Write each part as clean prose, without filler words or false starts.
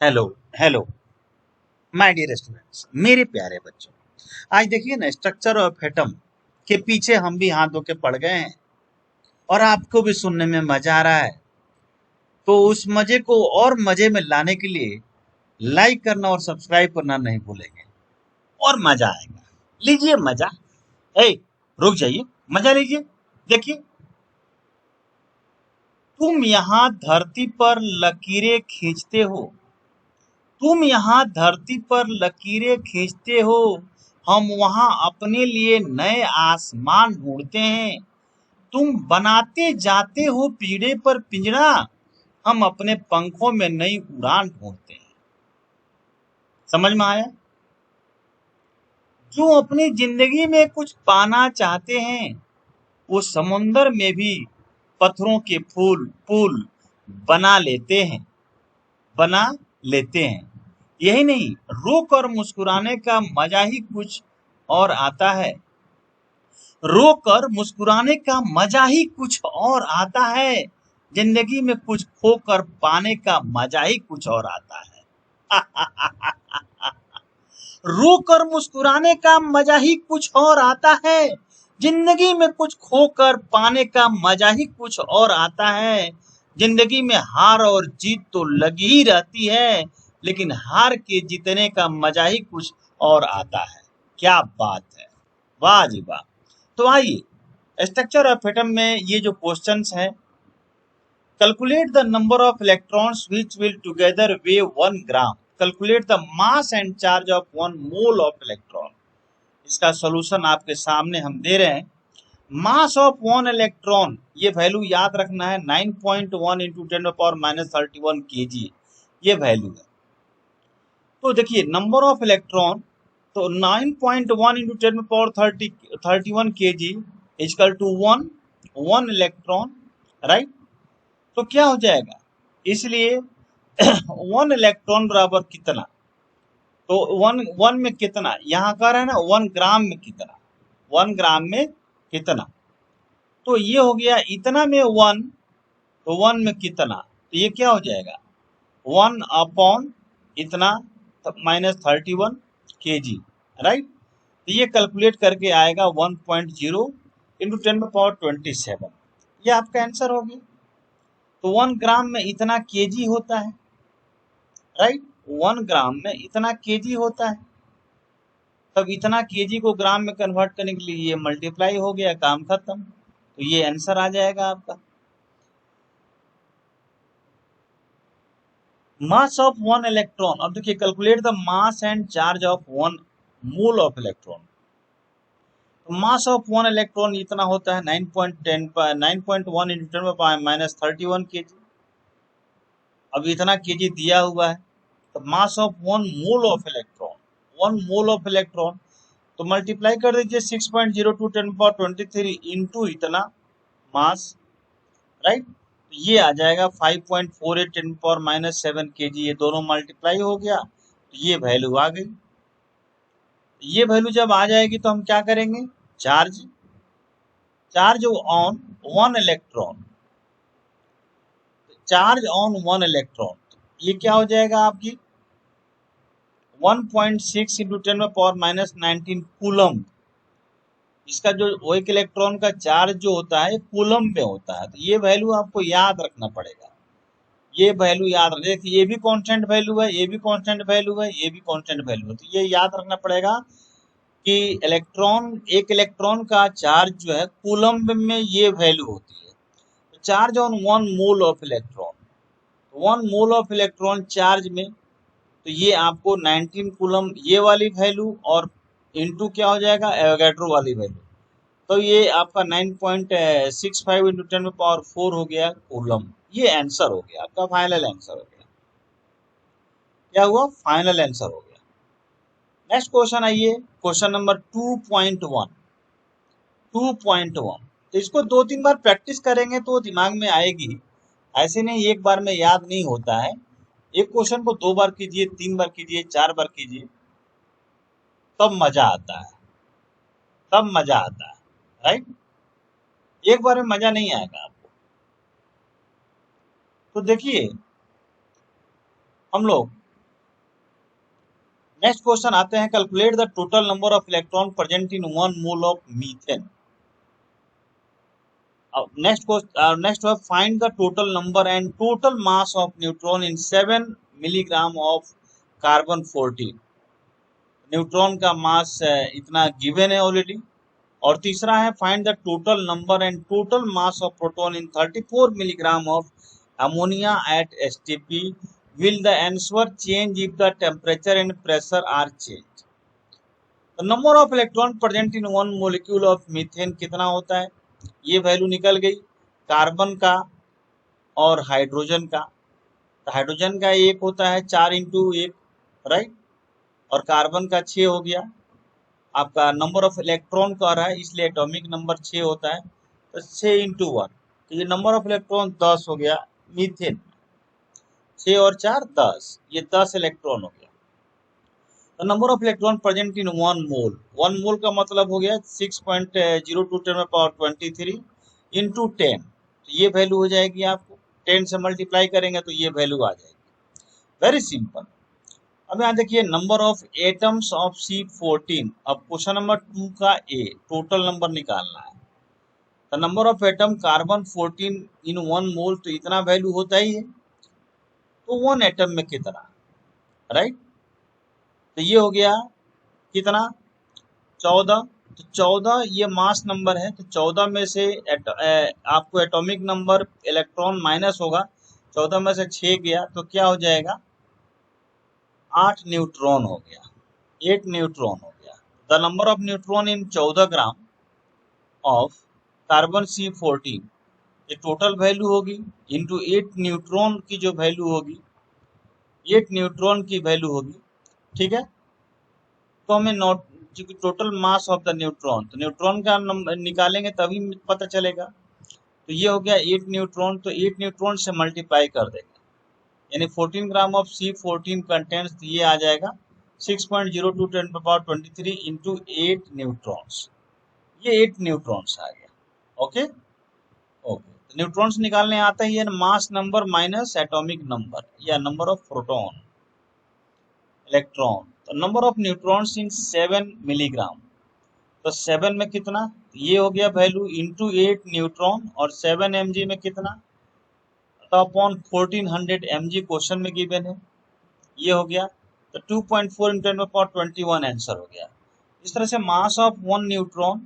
Hello hello my dear students, मेरे प्यारे बच्चों। आज देखिए ना, स्ट्रक्चर ऑफ एटम के पीछे हम भी हाथ धो के पड़ गए हैं और आपको भी सुनने में मजा आ रहा है। तो उस मजे को और मजे में लाने के लिए लाइक करना और सब्सक्राइब करना नहीं भूलेंगे और मजा आएगा। लीजिए मजा। ए, रुक जाइए, मजा लीजिए। देखिए, तुम यहाँ धरती पर लकीरें खींचते हो। तुम यहाँ धरती पर लकीरें खींचते हो, हम वहाँ अपने लिए नए आसमान ढूंढते हैं। तुम बनाते जाते हो पीढ़े पर पिंजरा, हम अपने पंखों में नई उड़ान ढूंढते हैं। समझ में आया? जो अपनी जिंदगी में कुछ पाना चाहते हैं, वो समुंदर में भी पत्थरों के फूल पुल बना लेते हैं बना लेते हैं। यही नहीं, रोक और मुस्कुराने का मजा ही कुछ और आता है। रोकर मुस्कुराने का मजा ही कुछ और आता है। जिंदगी में कुछ खोकर पाने का मजा ही कुछ और आता है। रोकर मुस्कुराने का मजा ही कुछ और आता है। जिंदगी में कुछ खोकर पाने का मजा ही कुछ और आता है। जिंदगी में हार और जीत तो लगी ही रहती है, लेकिन हार के जीतने का मजा ही कुछ और आता है। क्या बात है, वाह जी वाह। तो आइए, स्ट्रक्चर ऑफ एटम में ये जो क्वेश्चंस हैं, calculate the number of electrons which will together wave 1 gram, calculate the mass and charge of 1 mole of electron. इसका सॉल्यूशन आपके सामने हम दे रहे हैं। मास ऑफ 1 इलेक्ट्रॉन, ये वैल्यू याद रखना है, 9.1 इंटू 10⁻31 kg, ये वैल्यू है। तो देखिए, नंबर ऑफ इलेक्ट्रॉन, तो 9.1 into 10⁻31 kg equal to 1 electron, right. तो क्या हो जाएगा, इसलिए 1 इलेक्ट्रॉन बराबर कितना, तो वन में कितना, यहाँ कह रहा है ना 1 ग्राम में कितना, 1 ग्राम में कितना। तो ये हो गया इतना में 1, तो 1 में कितना, तो ये क्या हो जाएगा 1 अपॉन इतना -31 kg, राइट। तो ये कैलकुलेट करके आएगा 1.0 इंटू 10⁻27, ये आपका आंसर हो गया। तो 1 ग्राम में इतना केजी होता है, राइट। 1 ग्राम में इतना केजी होता है, तब इतना केजी को ग्राम में कन्वर्ट करने के लिए ये मल्टीप्लाई हो गया, काम खत्म। तो ये आंसर आ जाएगा आपका। मास ऑफ 1 इलेक्ट्रॉन, अब देखिए, calculate the mass and charge of 1 mole of electron. तो मास ऑफ 1 इलेक्ट्रॉन इतना होता है 9.1 इंटू 10⁻31 kg। अब इतना केजी दिया हुआ है, तो mass of 1 mole of electron, 1 mole of electron, तो मल्टीप्लाई कर दीजिए 6.02 10⁻23 इंटू इतना मास, राइट। तो ये आ जाएगा 5.48 10⁻7 kg, ये दोनों मल्टीप्लाई हो गया, तो ये वैल्यू आ गई। ये वैल्यू जब आ जाएगी तो हम क्या करेंगे, charge on 1 electron, charge on 1 electron, ये क्या हो जाएगा आपकी 1.6 इंटू 10⁻19 कूलम। इसका जो एक इलेक्ट्रॉन का चार्ज जो होता है कूलम में होता है, तो ये वैल्यू आपको याद रखना पड़ेगा। ये वैल्यू याद रखना, देखिए ये भी कांस्टेंट वैल्यू है, ये भी कांस्टेंट वैल्यू है, ये भी कांस्टेंट वैल्यू है, तो ये याद रखना पड़ेगा कि एक इलेक्ट्रॉन का चार्ज जो है कूलम में ये वैल्यू होती है। तो charge on 1 mole of electron, 1 mole of electron charge में, तो ये आपको 19 कूलम ये वाली वैल्यू, और इनटू क्या हो जाएगा एवोगैड्रो वाली वैल्यू, तो ये आपका 9.65 इंटू 10⁻4 हो गया कूलम। ये आंसर हो गया आपका, फाइनल आंसर हो गया। क्या हुआ, फाइनल आंसर हो गया। नेक्स्ट क्वेश्चन आइए, क्वेश्चन नंबर 2.1। तो इसको 2-3 बार प्रैक्टिस करेंगे तो दिमाग में आएगी, ऐसे नहीं एक बार में याद नहीं होता है। एक क्वेश्चन को 2 बार कीजिए, 3 बार कीजिए, 4 बार कीजिए, तब मजा आता है, तब मजा आता है, राइट। एक बार में मजा नहीं आएगा आपको। तो देखिए, हम लोग नेक्स्ट क्वेश्चन आते हैं, calculate the total number of electron present in 1 mole of methane. Next find the total number and total mass of neutron in 7 milligram of carbon 14। Neutron का मास इतना गिवन है ऑलरेडी। और तीसरा है find the total number and total mass of proton in 34 milligram of ammonia at STP. Will the answer change if the temperature and pressure are change. The number of electron present in 1 molecule of methane कितना होता है, ये value निकल गई carbon का और hydrogen का। तो हाइड्रोजन का एक होता है 4 इंटू 1, राइट, और कार्बन का 6 हो गया। आपका नंबर ऑफ इलेक्ट्रॉन कह रहा है इसलिए एटॉमिक नंबर 6 होता है, तो 6 इंटू 1, तो ये नंबर ऑफ इलेक्ट्रॉन 10 हो गया मीथेन। 6 और 4 10, ये 10 इलेक्ट्रॉन हो गया। तो number of electron present in 1 मोल, 1 मोल का मतलब हो गया 6.02 10 में पावर 23 इंटू 10, तो ये वैल्यू हो जाएगी आपको 10 से मल्टीप्लाई करेंगे तो ये वैल्यू आ जाएगी। Very simple. अब यहाँ देखिए number of atoms of C14। अब क्वेश्चन नंबर 2 का ए टोटल नंबर निकालना है। तो नंबर ऑफ एटम कार्बन 14 इन 1 मोल, तो इतना वैल्यू होता ही है, तो 1 एटम में कितना, राइट। तो ये हो गया कितना 14, तो 14 ये मास नंबर है, तो 14 में से आपको एटॉमिक नंबर इलेक्ट्रॉन माइनस होगा, 14 में से 6 गया तो क्या हो जाएगा 8 न्यूट्रॉन हो गया, 8 न्यूट्रॉन हो गया। The number of neutron in 14 gram of carbon C14, ये टोटल वैल्यू होगी इंटू 8 न्यूट्रॉन की जो वैल्यू होगी, 8 न्यूट्रॉन की वैल्यू होगी, ठीक है। तो हमें note total mass of the neutron, तो न्यूट्रॉन का नंबर निकालेंगे तभी पता चलेगा। तो ये हो गया 8 न्यूट्रॉन, तो 8 न्यूट्रॉन से मल्टीप्लाई कर देंगे, यानी 14 ग्राम ऑफ C14 कंटेंट्स, ये आ जाएगा 6.02 10 to the power 23 into 8 neutrons, ये 8 न्यूट्रॉन्स आ गया। ओके ओके, तो न्यूट्रॉन्स निकालने आता ही है mass number minus atomic number या नंबर ऑफ प्रोटॉन इलेक्ट्रॉन। तो number of neutrons in 7 milligram, तो 7 में कितना, ये हो गया वैल्यू इंटू 8 न्यूट्रॉन, और 7 mg में कितना, तो अपॉन 1400 mg क्वेश्चन में गिवन है, ये हो गया। तो 2.4 × 10 पावर 21 आंसर हो गया। इस तरह से मास ऑफ 1 न्यूट्रॉन,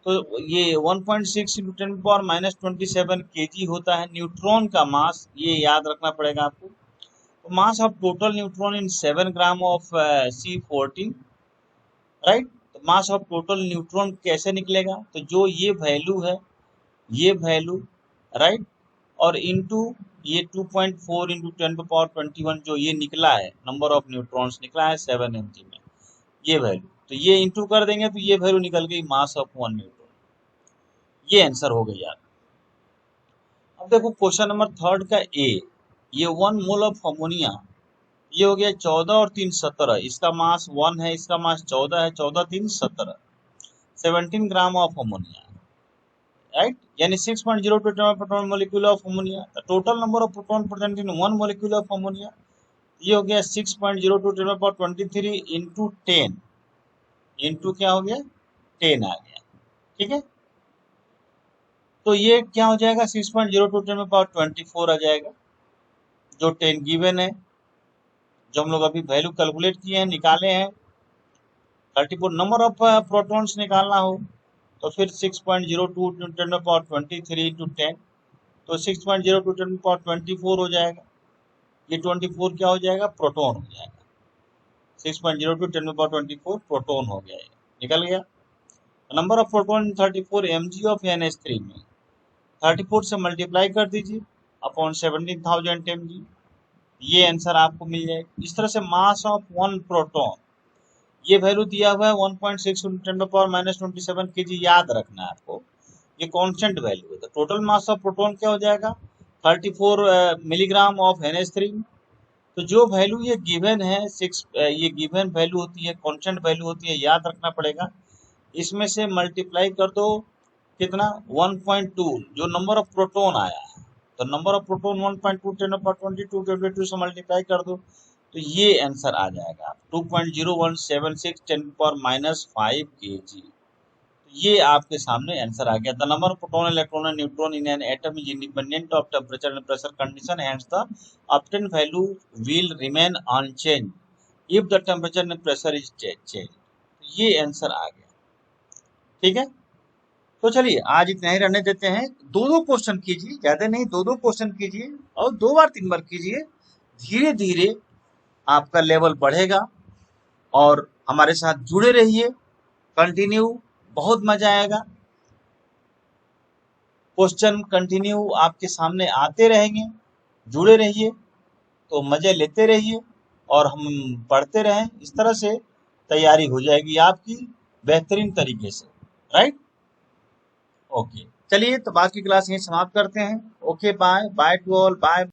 तो ये 1.6 × 10 पावर -27 kg होता है न्यूट्रॉन का मास, ये याद रखना पड़ेगा आपको। तो mass of total neutron in 7 gram of C14, right. तो मास ऑफ टोटल न्यूट्रॉन कैसे निकलेगा, तो जो ये वैल्यू है, ये वैल्यू, राइट, और इनटू ये 2.4 × 10 to the power 21 जो ये निकला है नंबर ऑफ न्यूट्रॉन्स निकला है 7 mg में, ये वैल्यू, तो ये इंटू कर देंगे तो ये वैल्यू निकल गई मास ऑफ 1 न्यूट्रॉन। ये आंसर हो गई यार। अब देखो क्वेश्चन नंबर 3 का ए, ये 1 मोल ऑफ अमोनिया, ये हो गया 14 और 3 17, इसका मास 1 है, इसका मास 14 है, 14 3 17, 17 ग्राम ऑफ अमोनिया, राइट, यानी 6.02 proton molecule of ammonia. The total number of proton present in 1 molecule of ammonia, ये हो गया 6.02 10 पावर 23 इंटू 10, इंटू क्या हो गया 10 आ गया, ठीक है। तो ये क्या हो जाएगा 6.02 10 पावर 24 आ जाएगा, जो 10 गिवन है, जो हम लोग अभी वैल्यू कैलकुलेट किए हैं, निकाले हैं। 34 नंबर ऑफ प्रोटॉन्स निकालना हो तो फिर 6.02 × 10 पावर 23 इंटू 10, तो 6.02 10 पावर 24 हो जाएगा। ये 24 क्या हो जाएगा प्रोटॉन हो जाएगा, 6.02 10 पावर 24 प्रोटॉन हो गया, निकल गया। Number of proton 34 mg of NH3 में 34 से मल्टीप्लाई कर दीजिए अपॉन 17,000 mg, ये आंसर आपको मिल जाएगा। इस तरह से मास ऑफ 1 प्रोटॉन, ये वैल्यू दिया हुआ है 1.6 × 10 पावर -27 kg, याद रखना है आपको, ये कांस्टेंट वैल्यू है। तो टोटल मास ऑफ प्रोटॉन क्या हो जाएगा 34 मिलीग्राम ऑफ NH3। तो जो वैल्यू ये गिवन है 6, ये गिवन वैल्यू होती है, कांस्टेंट वैल्यू होती है, याद रखना पड़ेगा। इसमें से मल्टीप्लाई कर दो कितना 1.2, जो नंबर ऑफ प्रोटॉन आया है, तो नंबर ऑफ प्रोटॉन 1.2 10 पावर 22 से मल्टीप्लाई कर दो, तो ये आंसर आ जाएगा 2.0176 10⁻⁵ kg। ये आपके सामने आंसर आ गया। The number of proton electron and neutron in an atom is independent of temperature and pressure condition and the obtain value will remain unchange if the temperature and pressure is change. ये answer आ गया। ठीक है, तो चलिए आज इतना ही रहने देते हैं। दो क्वेश्चन कीजिए, ज्यादा नहीं, दो क्वेश्चन कीजिए और 2 बार 3 बार कीजिए। धीरे धीरे आपका लेवल बढ़ेगा और हमारे साथ जुड़े रहिए कंटिन्यू, बहुत मजा आएगा। क्वेश्चन कंटिन्यू आपके सामने आते रहेंगे, जुड़े रहिए तो मजे लेते रहिए और हम पढ़ते रहें। इस तरह से तैयारी हो जाएगी आपकी बेहतरीन तरीके से। राइट, ओके, चलिए तो आज की क्लास यहीं समाप्त करते हैं। Okay, bye bye to all, bye.